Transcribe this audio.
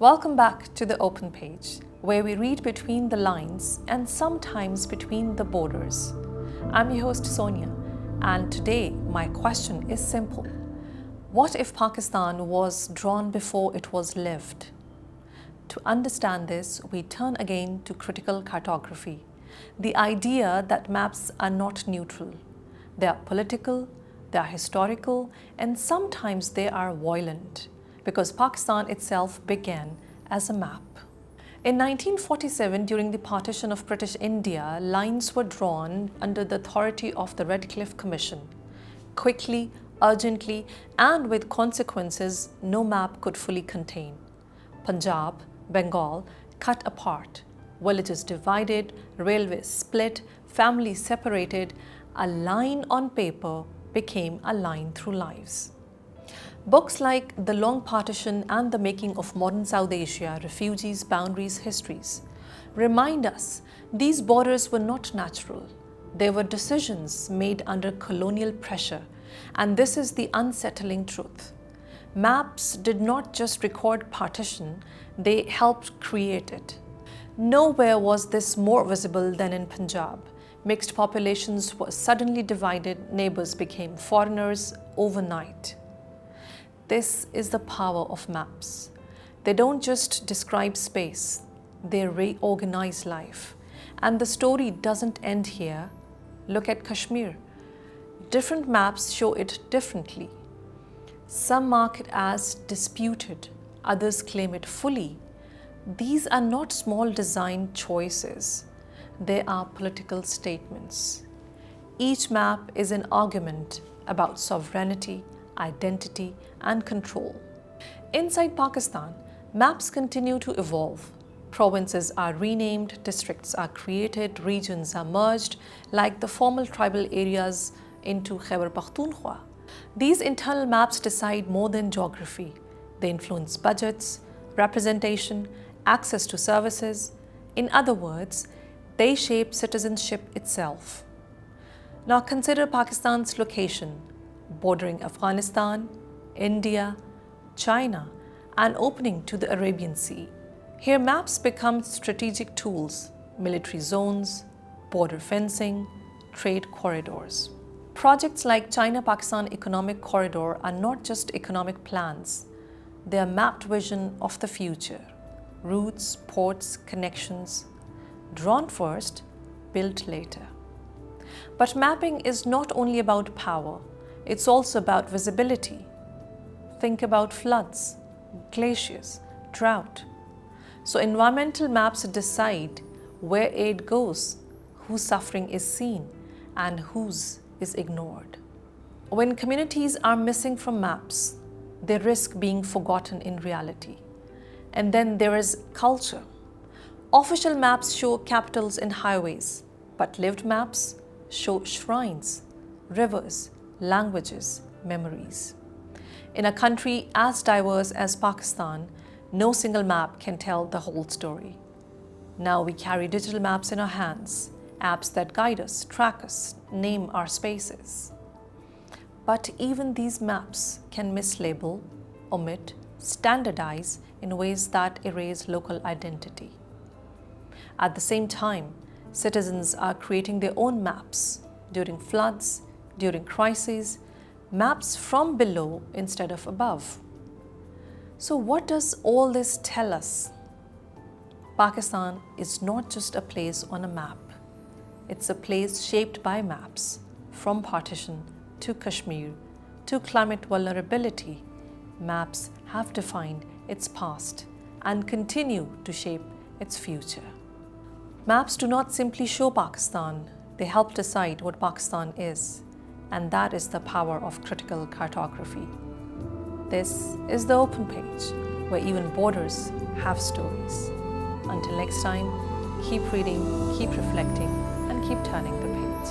Welcome back to the Open Page, where we read between the lines and sometimes between the borders. I'm your host Sonia, and today my question is simple. What if Pakistan was drawn before it was lived? To understand this, we turn again to critical cartography, the idea that maps are not neutral. They are political, they are historical, and sometimes they are violent, because Pakistan itself began as a map. In 1947, during the partition of British India, lines were drawn under the authority of the Redcliffe Commission. Quickly, urgently, and with consequences no map could fully contain. Punjab, Bengal, cut apart, villages divided, railways split, families separated. A line on paper became a line through lives. Books like The Long Partition and The Making of Modern South Asia, Refugees, Boundaries, Histories remind us these borders were not natural. They were decisions made under colonial pressure, and this is the unsettling truth. Maps did not just record partition, they helped create it. Nowhere was this more visible than in Punjab. Mixed populations were suddenly divided, neighbors became foreigners overnight. This is the power of maps. They don't just describe space, they reorganize life. And the story doesn't end here. Look at Kashmir. Different maps show it differently. Some mark it as disputed, others claim it fully. These are not small design choices. They are political statements. Each map is an argument about sovereignty, identity, and control. Inside Pakistan, maps continue to evolve. Provinces are renamed, districts are created, regions are merged, like the former tribal areas into Khyber Pakhtunkhwa. These internal maps decide more than geography. They influence budgets, representation, access to services. In other words, they shape citizenship itself. Now consider Pakistan's location, bordering Afghanistan, India, China, and opening to the Arabian Sea. Here maps become strategic tools, military zones, border fencing, trade corridors. Projects like China-Pakistan Economic Corridor are not just economic plans, they are mapped vision of the future. Routes, ports, connections, drawn first, built later. But mapping is not only about power, it's also about visibility. Think about floods, glaciers, drought. So environmental maps decide where aid goes, whose suffering is seen, and whose is ignored. When communities are missing from maps, they risk being forgotten in reality. And then there is culture. Official maps show capitals and highways, but lived maps show shrines, rivers, languages, memories. In a country as diverse as Pakistan, no single map can tell the whole story. Now we carry digital maps in our hands, apps that guide us, track us, name our spaces. But even these maps can mislabel, omit, standardize in ways that erase local identity. At the same time, citizens are creating their own maps during floods, during crises, maps from below instead of above. So what does all this tell us? Pakistan is not just a place on a map. It's a place shaped by maps, from partition to Kashmir to climate vulnerability. Maps have defined its past and continue to shape its future. Maps do not simply show Pakistan, they help decide what Pakistan is. And that is the power of critical cartography. This is the Open Page, where even borders have stories. Until next time, keep reading, keep reflecting, and keep turning the page.